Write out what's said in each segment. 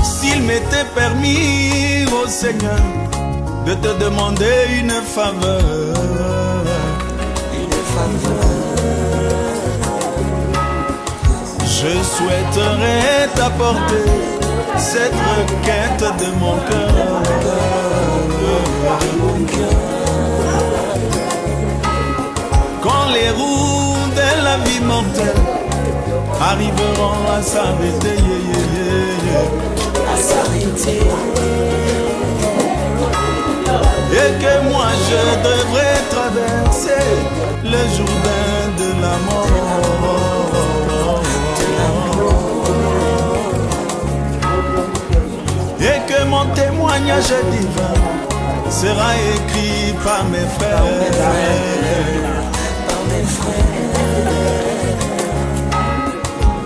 S'il m'était permis, ô Seigneur, de te demander une faveur, je souhaiterais t'apporter cette requête de mon cœur. Quand les roues de la vie mortelle arriveront à s'arrêter, et que moi je devrais traverser le Jourdain de la mort, et que mon témoignage divin sera écrit par mes frères,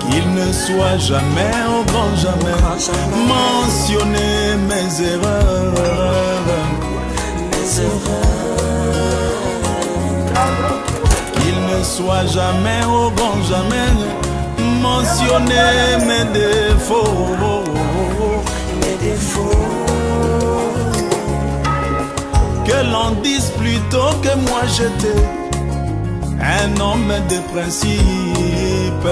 qu'il ne soit jamais, au grand jamais, mentionné mes erreurs, qu'il ne soit jamais, au grand jamais, mentionné mes défauts, que l'on dise plutôt que moi j'étais un homme de principe,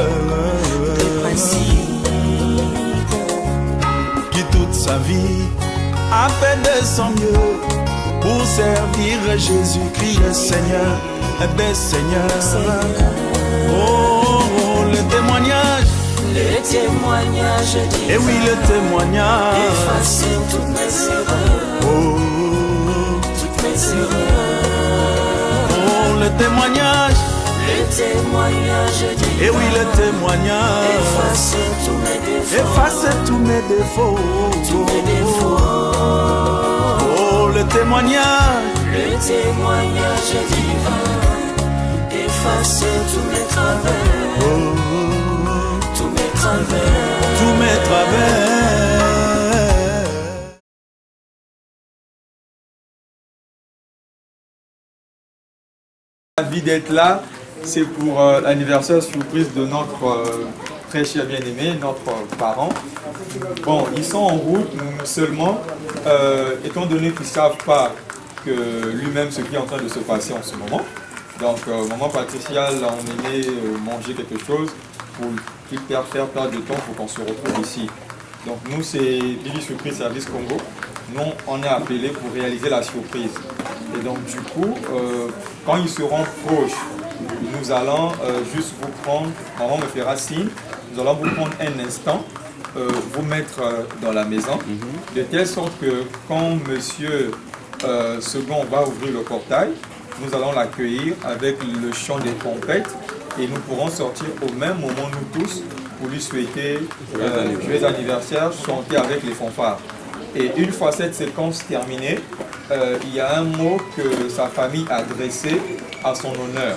qui toute sa vie a fait de son mieux pour servir Jésus-Christ le Seigneur des Seigneurs. Oh, le témoignage, divin, et oui le témoignage, efface toutes mes erreurs, toutes mes erreurs. Oh, le témoignage, divin, et oui le témoignage, efface tous mes défauts, efface tous mes défauts, tous mes défauts. Oh, le témoignage, divin, efface tous mes travers, tous mes travers, tous mes travers. Ravi d'être là, c'est pour l'anniversaire surprise de notre très cher bien-aimé, notre parent. Bon, ils sont en route, nous seulement, étant donné qu'ils ne savent pas que lui-même ce qui est en train de se passer en ce moment. Donc, maman Patricia l'a emmené manger quelque chose pour lui faire perdre de temps pour qu'on se retrouve ici. Donc, nous, c'est Billy Surprise Service Congo. Nous, on est appelés pour réaliser la surprise. Et donc, du coup, quand ils seront proches, nous allons juste vous prendre, maman me fera signe, nous allons vous prendre un instant, vous mettre dans la maison, de telle sorte que quand monsieur Second va ouvrir le portail, nous allons l'accueillir avec le chant des trompettes et nous pourrons sortir au même moment nous tous pour lui souhaiter joyeux anniversaire, chanter avec les fanfares. Et une fois cette séquence terminée, il y a un mot que sa famille a dressé à son honneur.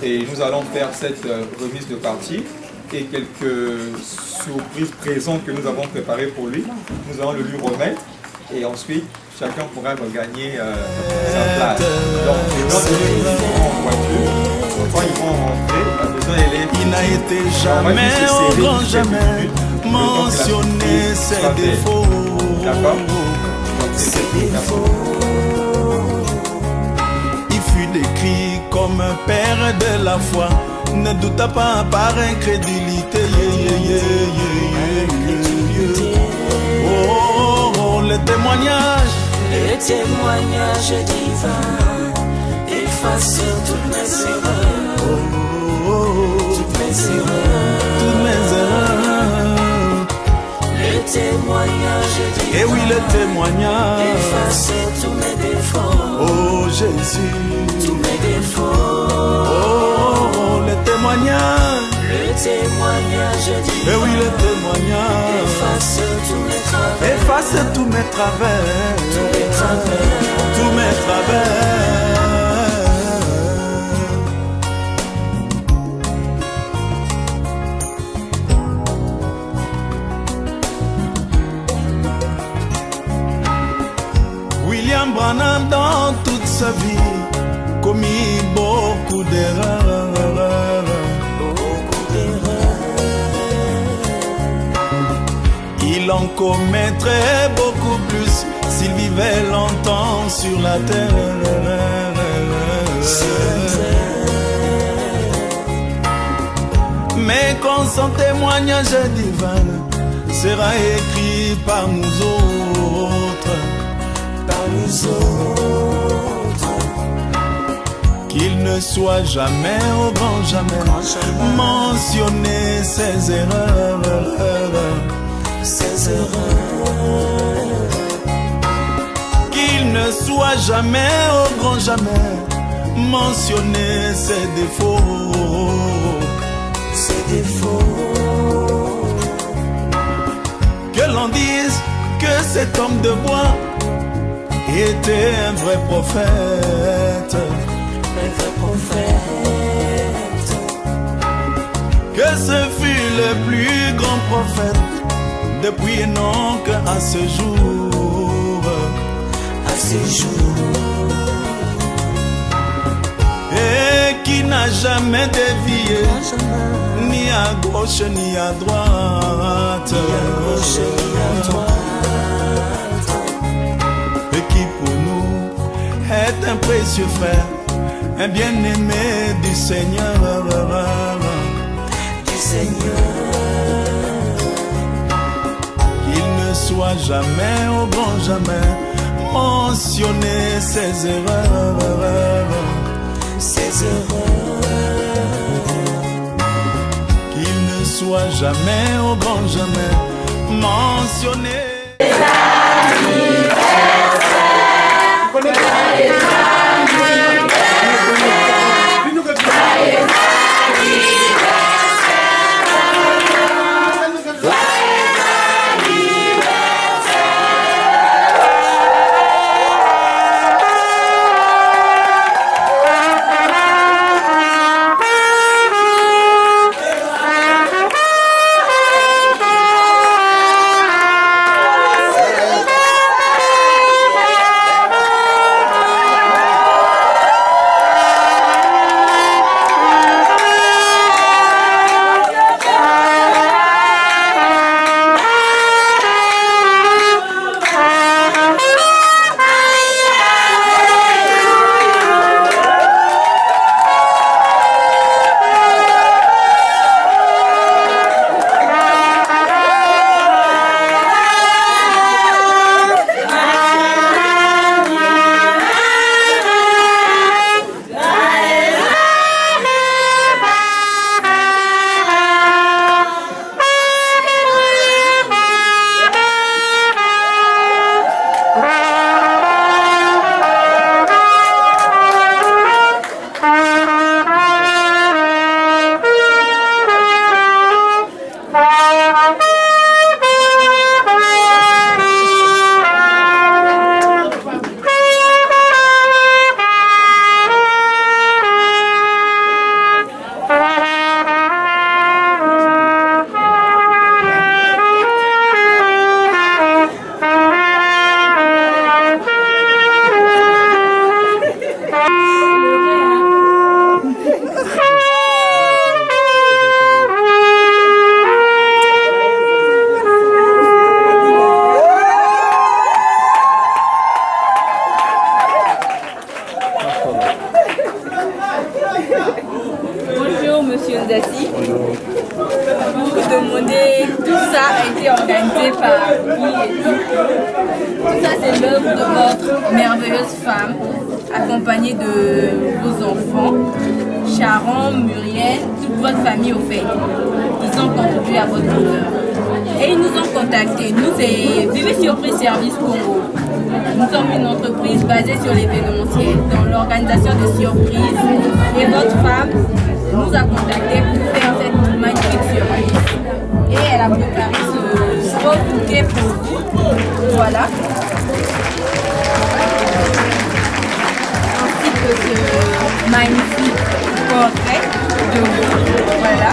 Et nous allons faire cette remise de partie et quelques surprises présents que nous avons préparés pour lui. Nous allons le lui remettre et ensuite chacun pourra regagner sa place. Donc, les gens seront en voiture. Quand ils vont rentrer, la maison elle est... Il n'a été jamais, au grand jamais, mentionné ses défauts. D'accord? Ses défauts. Il fut décrit comme un père de la foi. Ne doute pas par incrédulité. Oh, le témoignage. Le témoignage divin efface toutes mes erreurs, toutes mes erreurs, toutes mes erreurs. Le témoignage divin, et oui le témoignage, efface tous mes défauts, oh Jésus, tous mes défauts. Oh, le témoignage. Le témoignage divin, et oui le témoignage, efface tous mes travers, efface tous mes travers, tous mes travers, tous mes travers. Branham dans toute sa vie commis beaucoup d'erreurs. Il en commettrait beaucoup plus s'il vivait longtemps sur la terre. Mais quand son témoignage divin sera écrit par nous autres, qu'il ne soit jamais, au grand jamais, mentionné ses erreurs. Qu'il ne soit jamais, au grand jamais, mentionné ses défauts. Que l'on dise que cet homme de bois était un vrai prophète. Que ce fut le plus grand prophète depuis Enoch à ce jour. Et qui n'a jamais dévié, ni à gauche ni à droite. Et qui pour nous est un précieux frère, un bien-aimé du Seigneur. Qu'il ne soit jamais, au grand jamais, mentionné ses erreurs. Qu'il ne soit jamais, au grand jamais, mentionné. Bonjour Monsieur Ndati. Vous demandez, tout ça a été organisé par qui? Tout ça c'est l'œuvre de votre merveilleuse femme, accompagnée de vos enfants, Sharon, Muriel, toute votre famille au fait. Ils ont contribué à votre bonheur. Et ils nous ont contactés. Nous c'est Vive Surprise Service Congo. Nous sommes une entreprise basée sur l'événementiel, dans l'organisation de surprises. Et votre femme nous a contactés pour faire cette magnifique surprise. Et elle a préparé ce beau bouquet pour vous. Voilà. Ainsi que ce magnifique portrait de vous. Voilà.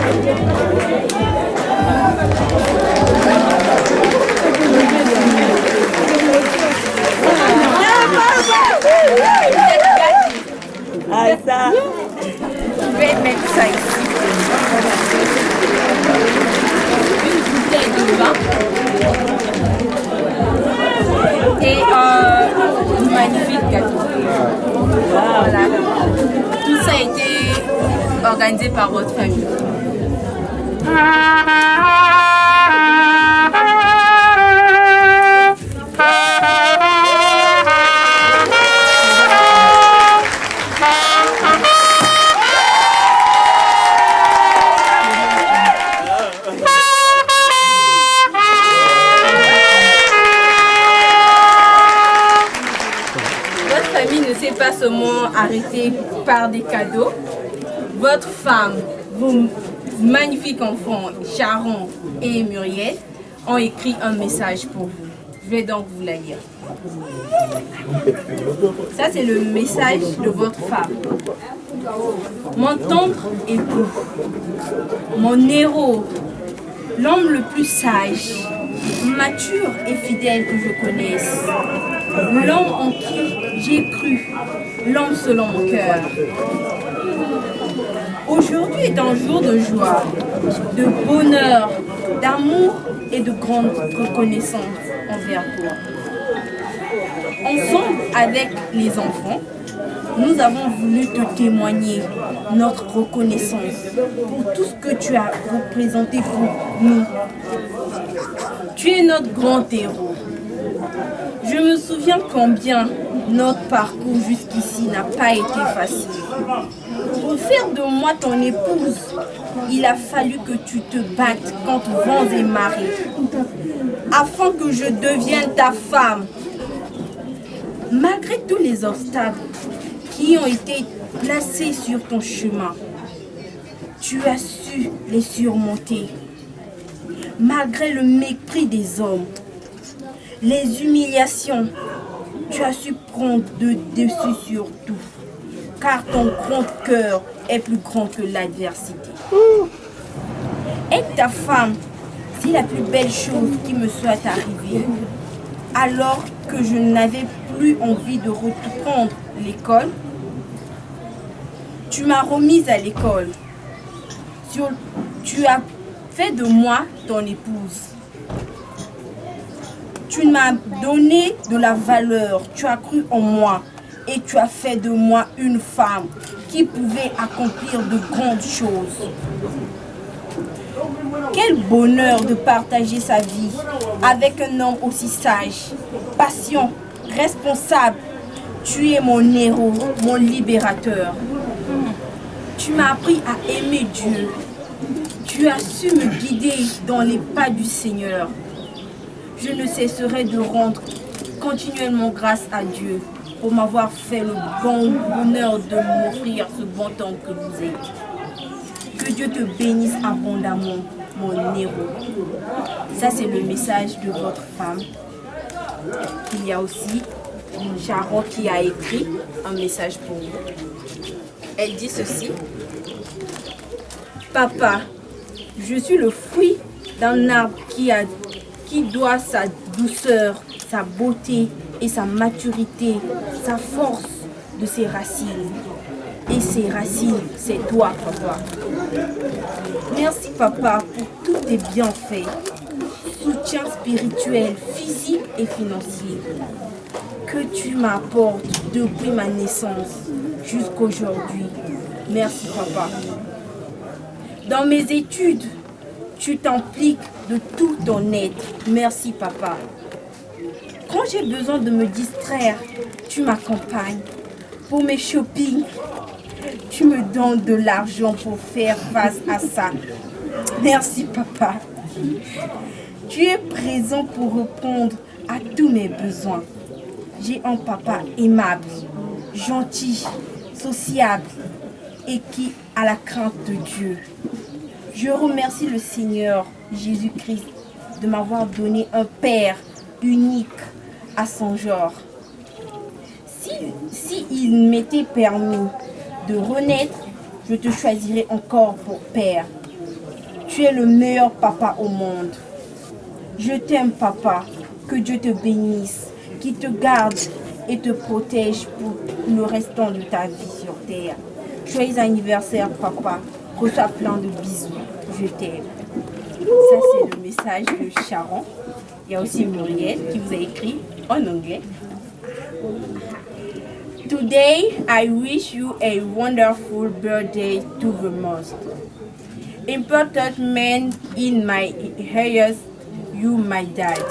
Yeah, vin et un magnifique gâteau. Voilà. Tout ça a été organisé par votre famille. Pas seulement arrêté par des cadeaux. Votre femme, vos magnifiques enfants, Sharon et Muriel, ont écrit un message pour vous. Je vais donc vous la lire. Ça, c'est le message de votre femme. Mon tendre époux, mon héros, l'homme le plus sage, mature et fidèle que je connaisse, l'homme en qui j'ai cru, l'homme selon mon cœur. Aujourd'hui est un jour de joie, de bonheur, d'amour et de grande reconnaissance envers toi. Ensemble avec les enfants, nous avons voulu te témoigner notre reconnaissance pour tout ce que tu as représenté pour nous. Tu es notre grand héros. Je me souviens combien notre parcours jusqu'ici n'a pas été facile. Pour faire de moi ton épouse, il a fallu que tu te battes contre vents et marées, afin que je devienne ta femme. Malgré tous les obstacles qui ont été placés sur ton chemin, tu as su les surmonter. Malgré le mépris des hommes, les humiliations, tu as su prendre le dessus sur tout, car ton grand cœur est plus grand que l'adversité. Être ta femme, c'est la plus belle chose qui me soit arrivée. Alors que je n'avais plus envie de reprendre l'école, tu m'as remise à l'école. Tu as fait de moi ton épouse. Tu m'as donné de la valeur, tu as cru en moi et tu as fait de moi une femme qui pouvait accomplir de grandes choses. Quel bonheur de partager sa vie avec un homme aussi sage, patient, responsable. Tu es mon héros, mon libérateur. Tu m'as appris à aimer Dieu. Tu as su me guider dans les pas du Seigneur. Je ne cesserai de rendre continuellement grâce à Dieu pour m'avoir fait le bon bonheur de m'offrir ce bon temps que vous êtes. Que Dieu te bénisse abondamment, mon héros. Ça, c'est le message de votre femme. Il y a aussi Sharon qui a écrit un message pour vous. Elle dit ceci. Papa, je suis le fruit d'un arbre qui doit sa douceur, sa beauté et sa maturité, sa force de ses racines. Et ses racines, c'est toi, papa. Merci, papa, pour tous tes bienfaits, soutien spirituel, physique et financier que tu m'apportes depuis ma naissance jusqu'aujourd'hui. Merci, papa. Dans mes études, tu t'impliques de tout ton être. Merci, papa. Quand j'ai besoin de me distraire, tu m'accompagnes. Pour mes shoppings, tu me donnes de l'argent pour faire face à ça. Merci, papa. Tu es présent pour répondre à tous mes besoins. J'ai un papa aimable, gentil, sociable et qui a la crainte de Dieu. Je remercie le Seigneur Jésus-Christ de m'avoir donné un Père unique à son genre. Si il m'était permis de renaître, je te choisirais encore pour Père. Tu es le meilleur papa au monde. Je t'aime, papa. Que Dieu te bénisse, qu'il te garde et te protège pour le restant de ta vie sur terre. Joyeux anniversaire, papa. Reçois plein de bisous. Je t'aime. Ça, c'est le message de Sharon. Il y a aussi Muriel qui vous a écrit en anglais. Today, I wish you a wonderful birthday to the most important man in my ears, you, my dad.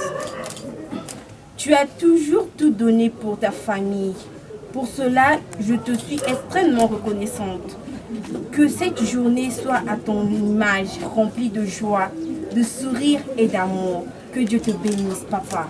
Tu as toujours tout donné pour ta famille. Pour cela, je te suis extrêmement reconnaissante. Que cette journée soit à ton image, remplie de joie, de sourire et d'amour. Que Dieu te bénisse, papa.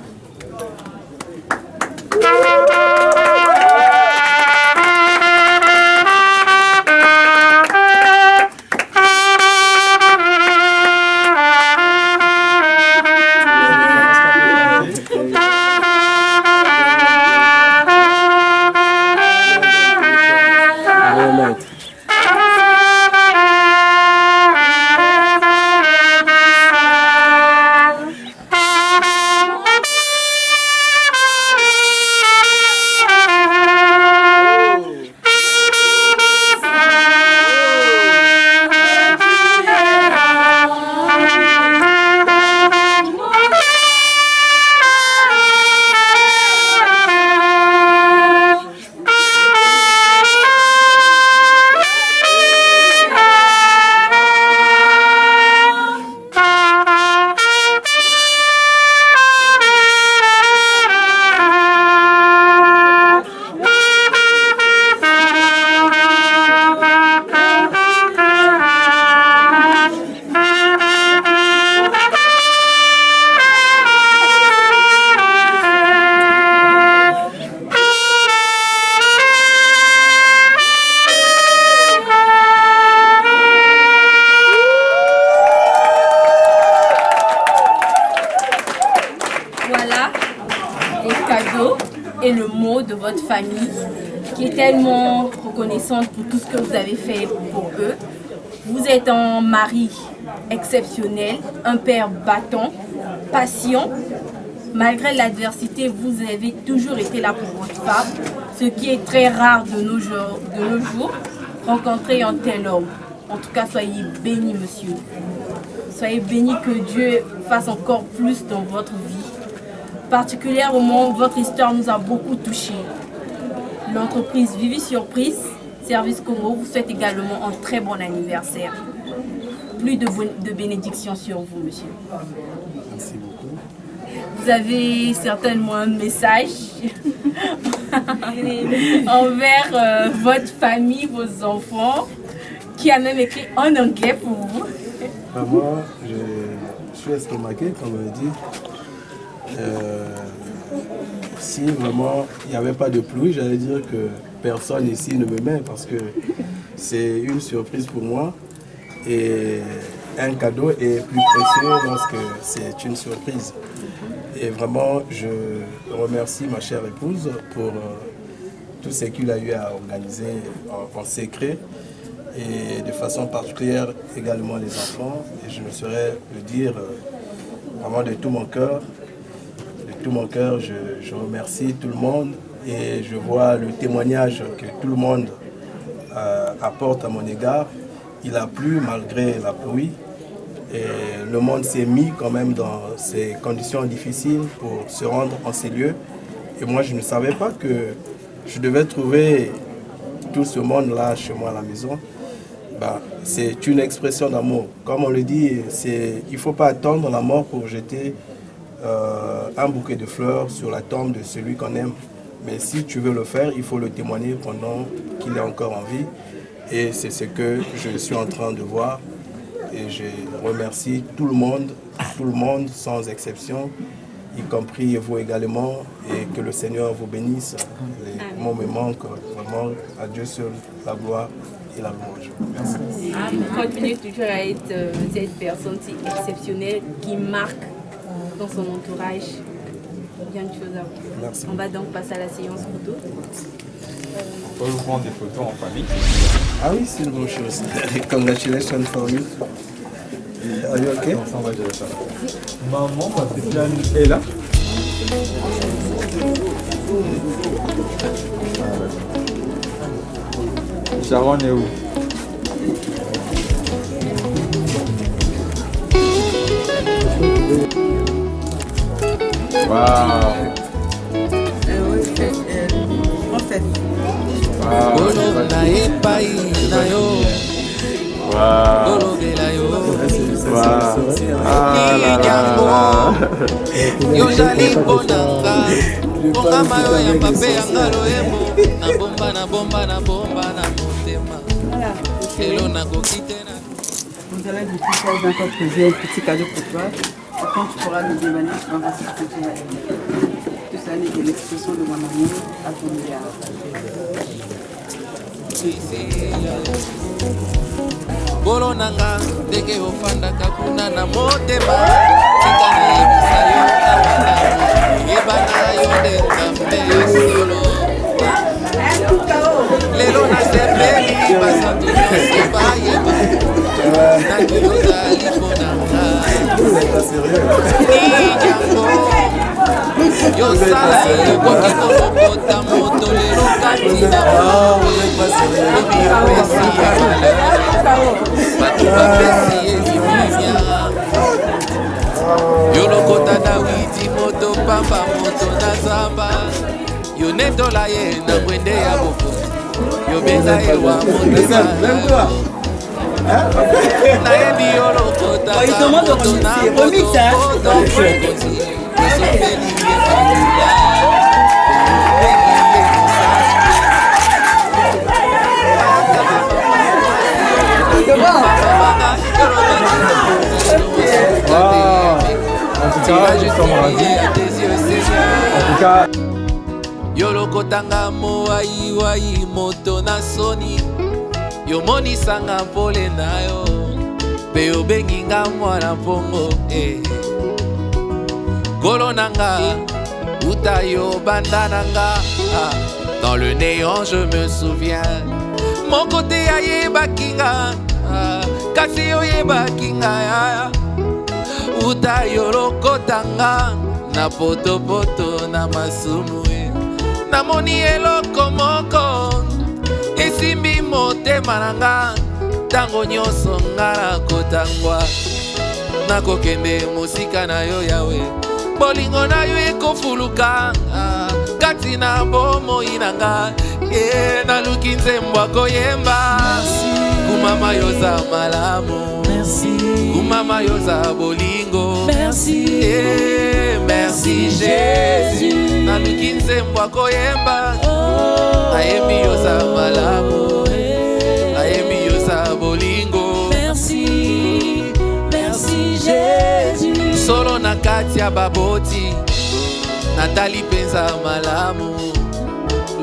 Et le mot de votre famille qui est tellement reconnaissante pour tout ce que vous avez fait pour eux. Vous êtes un mari exceptionnel, un père battant, patient. Malgré l'adversité, vous avez toujours été là pour votre femme, ce qui est très rare de nos jours, rencontrer un tel homme. En tout cas, soyez bénis, monsieur. Soyez bénis, que Dieu fasse encore plus dans votre vie. Particulièrement, votre histoire nous a beaucoup touchés. L'entreprise Vivi Surprise, Service Congo, vous souhaite également un très bon anniversaire. Plus de bénédictions sur vous, monsieur. Merci beaucoup. Vous avez certainement un message envers votre famille, vos enfants, qui a même écrit en anglais pour vous. Moi, je suis estomaqué, comme on dit. Si vraiment il n'y avait pas de pluie, j'allais dire que personne ici ne me met parce que c'est une surprise pour moi et un cadeau est plus précieux lorsque c'est une surprise. Et vraiment, je remercie ma chère épouse pour tout ce qu'il a eu à organiser en secret et de façon particulière également les enfants. Et je ne saurais le dire vraiment de tout mon cœur. Tout mon cœur, je remercie tout le monde et je vois le témoignage que tout le monde apporte à mon égard. Il a plu malgré la pluie et le monde s'est mis quand même dans ces conditions difficiles pour se rendre en ces lieux. Et moi, je ne savais pas que je devais trouver tout ce monde-là chez moi à la maison. C'est une expression d'amour. Comme on le dit, il ne faut pas attendre la mort pour jeter un bouquet de fleurs sur la tombe de celui qu'on aime. Mais si tu veux le faire, il faut le témoigner pendant qu'il est encore en vie. Et c'est ce que je suis en train de voir. Et je remercie tout le monde sans exception, y compris vous également. Et que le Seigneur vous bénisse. Les mots me manquent vraiment. À Dieu seul la gloire et la louange. Merci. Continuez toujours à être cette personne si exceptionnelle qui marque dans son entourage. Bien de choses à vous. Merci. On va donc passer à la séance photo. On peut vous prendre des photos en famille. Ah oui, c'est une bonne chose. Congratulations for you. Are you okay? Comme ça, on va gérer ça. Maman, Patricia est là. Sharon est où? Waouh. En fait. Vous allez du coup faire encore poser un petit cadeau pour toi. Quand tu pourras nous dévaler, tu vas voir ce que tu vas aimer. Tout ça n'est que l'expression de mon amour à ton égard. Bolo nanga ndenge ofandaka kuna na motema tika nayebisa yo amana yebana yo nde nzambe solo lelo nasepeli basantu nyonso bayeba nani ozali mponanga nijango yosala ekoki kolokota moto lelo kati na obipesi bato bapesi eliminya yolokota dawidi moto pamba moto na zamba yo netola ye na ngwende ya bokonzi yobenza ewa motema nayebi yolokotaka moto na moto bokonzi esopeli ye bakula yolokotanga moai wai moto na soni yomonisanga pole na yo mpe yobenginga mwana mpongo kolo nanga uta yo banda nanga dans le néant je me souviens mon côté ayebakinga kasi oyebakinga uta yolokotanga na potopoto na masumu namoni eloko moko esimbi motema nanga ntango nyonso nga nakotangwa nakokende mosika na yo yawe bolingo na yo ekofuluka kati na bomoi nanga naluki nzembo akoyemba kumama yoza malamu kumama yoza bolingo merci Jésus naluki nzembo akoyemba ayembi yoza malamu ayembi yoza bolingo merci Jésus solo na kati ya baboti natali mpenza malamu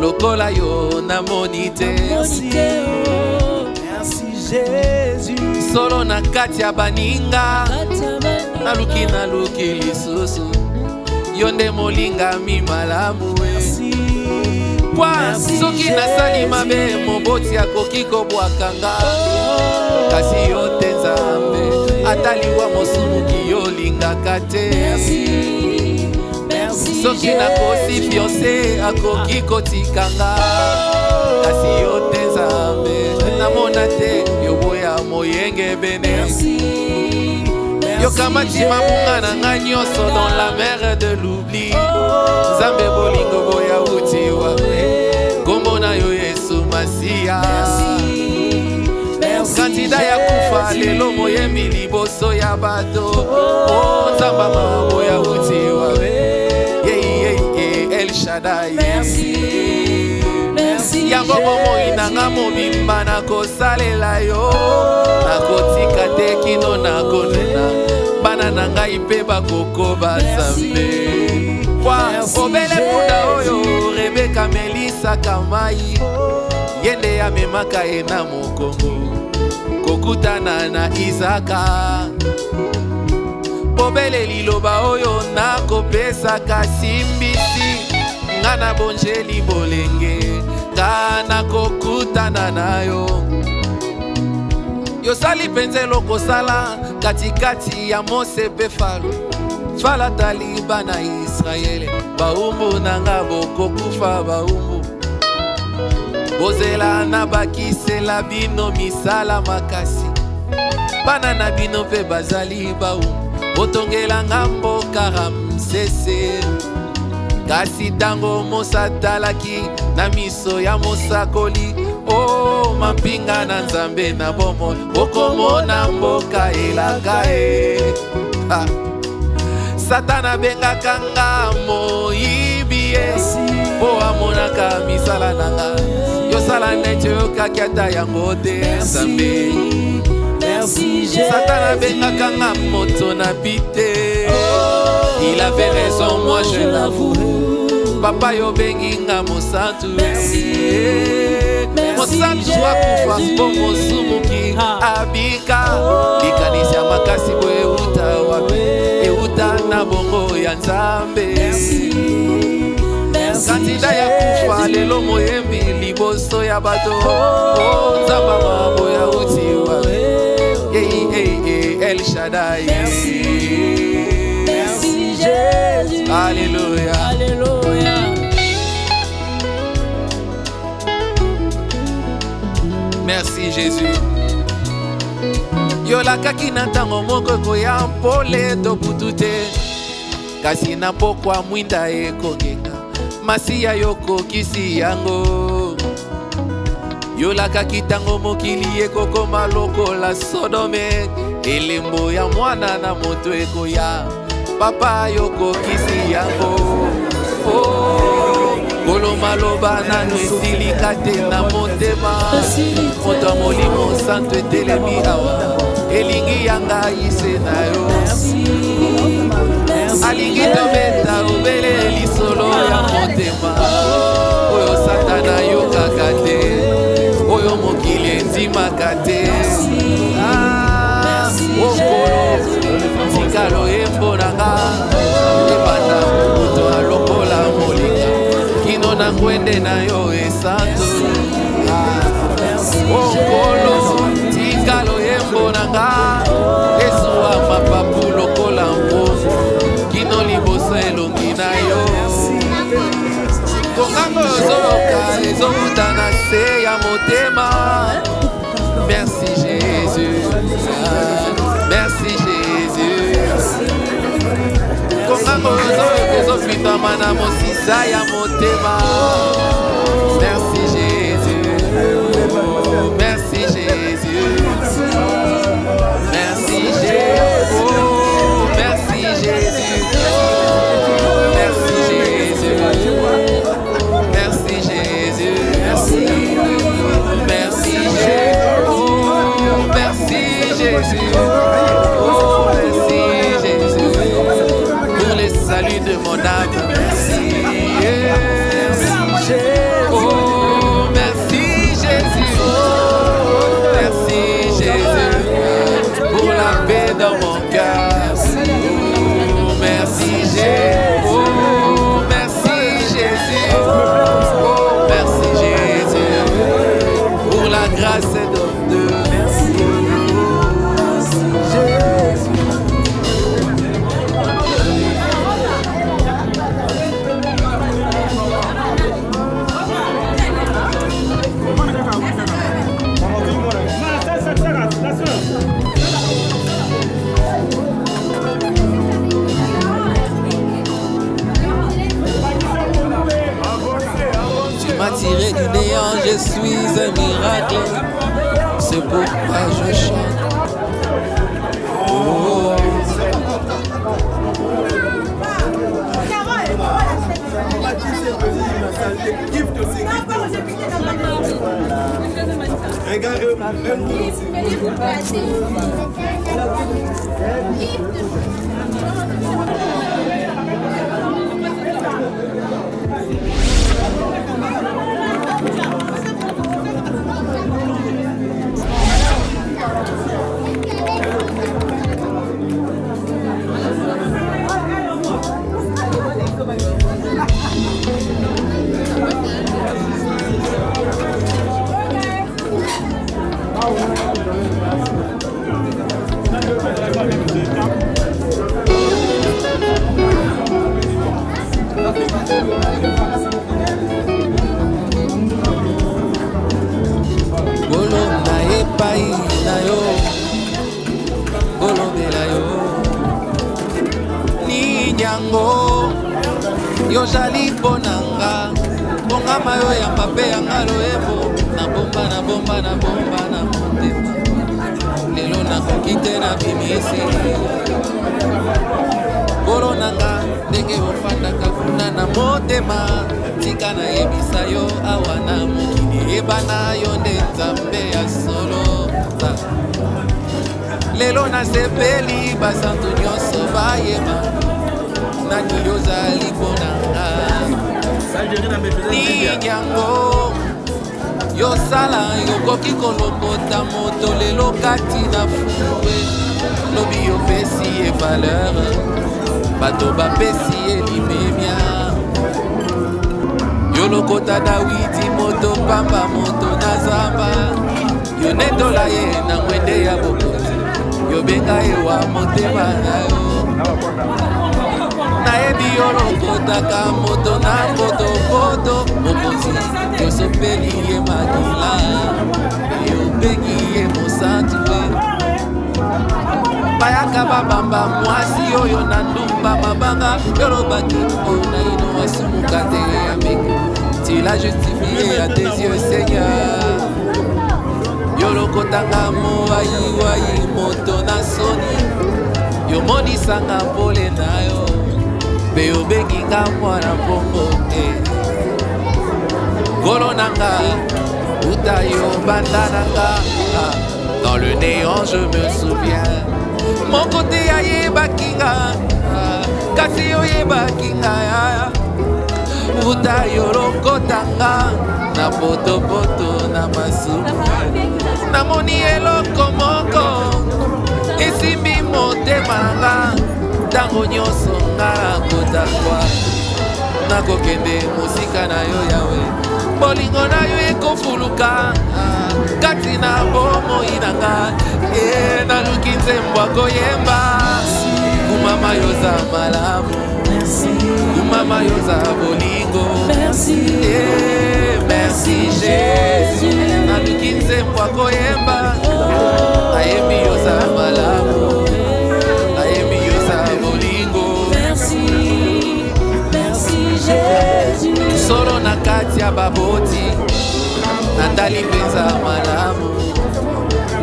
lokola yo namoni te merci Jésus solo na kati ya baninga naluki lisusu yo nde molingami malamu soki nasali mabe moboti akoki kobwakanga kasi yo te nzambe ataliwa mosumuki yolingaka te soki nakosi fiance akoki kotikanga kasi yo te nzambe namona te yoboya moyenge bene yokamati mabunga na nga nyonso dans la mer de l'oubli nzambe bolingo boya utiwa kombo na yo yesu masiya kandida ya kufa lelo moyembi liboso ya bato nzamba mama boya utiwa El Shaddai yango bomoi nanga mobimba nakosalela yo nakotika te kino nakonena bana na ngai mpe bakokoba nzambe obele mpunda oyo Rebeka melisaka mai ye nde amemaka ye na mokongo kokutana na Izaka obele liloba oyo nakopesaka simbisi nga na bonjeli bolenge nga nakokutana na yo yosali mpenza eloko sala katikati ya Mose mpe Fala atali bana Israele baumbu nanga bokokufa baumbu bozela na bakisela bino misala makasi bana na bino mpe bazali baumbu botongelanga mboka Ramsese. Kasi tango mosatalaki na miso ya mosakoli, oh mampinga na nzambe na bomo, okomona mboka elaka e. Satana bengaka nga moyibi ye, po amonaka misala nanga, yosala neti oyokaki ata yango te nzambe. Satana bengaka nga moto na bite, il avait raison, moi je l'avoue. Papa yo bengi nga mosantu, mosantu akufa po mosumuki abika. Likanisi ya makasi bo euta wapi, euta na bongo ya nzambe. Kandida ya kufa lelo moyembi liboso ya bato, oh nzamba mabo ya uti wapi. El Shaddai. Merci Jésus. Alléluia. Alléluia. Merci Jésus. Yolakaki na ntango moko koya mpole tobutu te, kasi na pokwa mwinda ekongenga masiya yokokisi yango. Yolakaki ntango mokili ekokoma lokola Sodome, elembo ya mwana na moto ekoya, papa yokokisi yango. Oh, kolomaloba nano esilika te na motema, moto molimo santo etelemi awa, elingi yanga ise na yo. Alingi tobeta obele lisolo ya motema, oyo satana yokaka te, oyo mokili endimaka te. Okolo tikalo embonanga, ebanda moto alokola molinga, kino na ngwende na yo esanto. Okolo tikalo embonanga, esuwa mapapu lokola mposo, kino liboso elongi na yo. Kongango ezoyoka ezokuta na se ya motema. Merci Jésus. Merci Jésus. Kongango ezoyoka ezopitama na mosisa ya motema. Merci Jésus. Merci Jésus. Merci Jésus. Oh, merci Jésus. Merci Jésus. Merci Jésus. Merci. Merci Jésus. Oh, merci Jésus. Oh, merci Jésus. Pour le salut de mon âme. Merci. Oh, merci Jésus. Merci Jésus. Pour la paix dans mon cœur. Oh, merci Jésus. Oh, merci Jésus. Oh, merci Jésus. Pour la grâce de Dieu. Merci. Jésus. Tu m'as tiré du néant, je suis un miracle. C'est pourquoi je chante. Oh. nyango yo jali ponanga bonga mayo ya mabe ya ngalo ebo na bomba na bomba na bomba na motema lelo na kokite na bimisi kolo nanga ndenge ofandaka kuna na motema tika na yebisa yo awana mokili ebana yo nde nzambe ya solo lelo na sepeli basantu nyonso bayeba nani yozali ponanga ni nyango yosala yokoki kolokota moto lelo kati na fue lobi yopesi ye valeur bato bapesi ye limemia yolokota dawidi moto pamba moto na zamba yonetola ye na mwende ya bokozi yobenga ewa motema na yo nayebi yolokotaka moto na potopoto mokonzi yosopeli ye makila yobengi ye mosantu bayaka babamba mwasi oyo na ndumba mabanga yolobaki ona ino asumuka te ameki tu l'as justifié à tes yeux Seigneur yolokotanga moayiwayi moto na soni yomonisanga pole na yo mpe yobenginga mwana mbongo kolo nanga uta yo banda nanga dans le néant je me souviens mon côté ayebaki nga kasi oyebaki nga uta yolokotanga na potopoto na masumu namoni eloko moko esimbi motema nanga ntango nyonso nga nakotakwa nakokende mosika na yo yawe bolingo na yo ekofuluka kati na bomoi nanga naluki nzembo akoyemba kumama yoza malamu kumama yoza bolingo merci Jésus naluki nzembo akoyemba ayembi yoza malamu ayembi yoza bolingo merci Jésus solo na kati ya baboti nandali mpenza malamu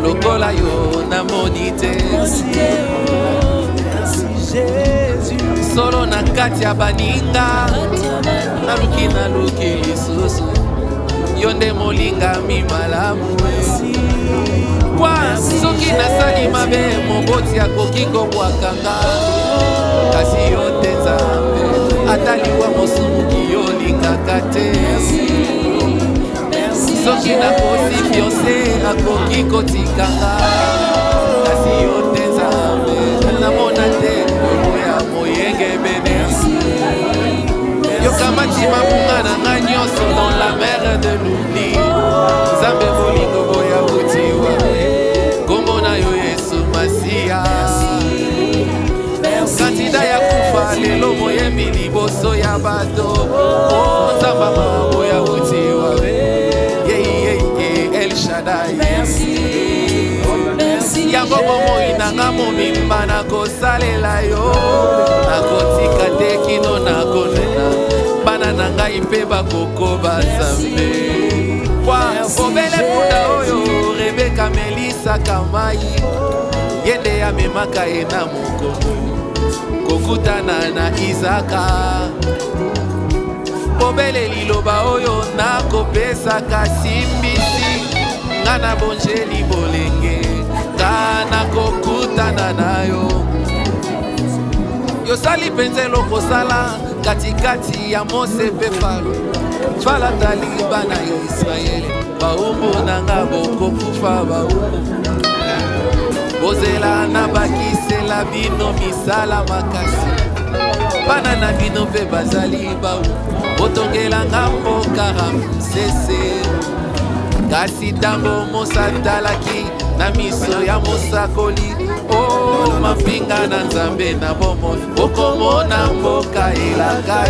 lokola yo namoni te solo na kati ya baninga naluki lisusu yo nde molingami malamu kwa soki nasali mabe moboti akoki kobwakanga kasi yo te nzambe ataliwa mosumuki yolingaka te soki nakosi fiance akoki kotikanga kasi yo te nzambe namona te oya moyenge benesi yokamati mabunga nanga nyonso dans la mer de l'oubli nzambe bolingo boya kotiwa kombo na yo yesu masiya kandida ya kufa lelo moyembi liboso ya bato nzamba mabo ya kotiwa El Shaddai yango bomoi nanga momimba nakosalela yo nakotika te kino nakonena bana na ngai mpe bakokoba nzambe kwa obele mpunda oyo Rebeka melisaka mai yende amemaka ye na mokongo kokutana na Izaka obele liloba oyo nakopesaka simbisi nga na bonjeli bolenge nga nakokutana na yo yosali mpenza eloko osala katikati ya Mose mpe Fala tali bana ya Israele baumbu nanga bokokufa baumbu bozela na bakisela bino misala makasi bana na bino mpe bazali baumbu botongelanga mboka Ramsese kasi ntango mosatalaki na miso ya mosakoli mapinga na nzambe na bomoi okomona mboka elaka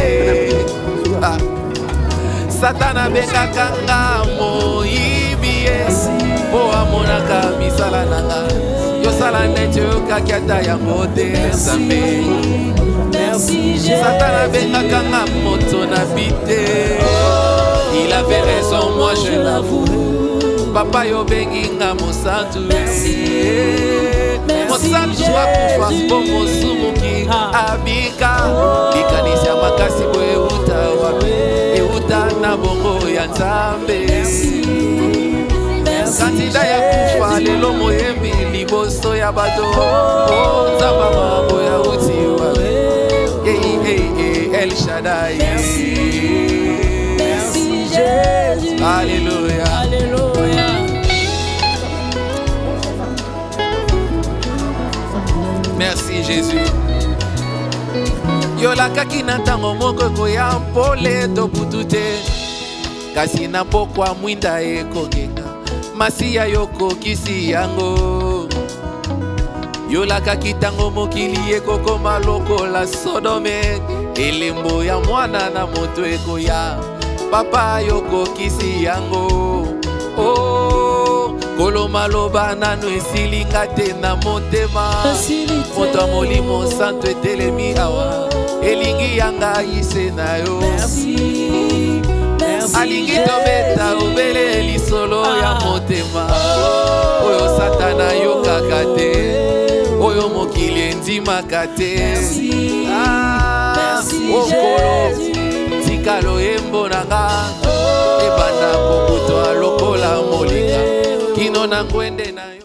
satana abengaka nga moyibi ye mpo amonaka misala na nga yosala neti oyokaki ata yango te nzambe Merci Satan bengaka nga moto na bite. Il avait raison, moi je l'avoue. Papa yo bengi nga mosantu. Mosantu akufa po mosumuki abika. Likanisi ya makasi bo euta wapi. Euta na bongo ya Nzambe. Kantida ya kufa lelo moyembi liboso ya bato. Oh Nzamba mabo ya uti wapi. El Shaddai. Merci Jésus. Alléluia. Alléluia. Merci Jésus. Yolakaki na ntango moko koya mpole tobutu te. Kasi na pokwa mwinda ekongenga. Masiya yokokisi yango. Yolakaki ntango mokili ekokoma lokola Sodome. Elembo ya mwana na moto ekoya. Papa yokokisi yango. Oh, kolomaloba nanu esilinga te na motema. Moto ya molimo santo etelemi awa. Elingi yanga ise na yo. Alingi tobeta obele lisolo ya motema. Oyo Satana yokaka te. Oyo mokili endimaka te. Okolo tikalo yembo nanga. Ebanda kokuto alokola molinga. Kino na ngwende na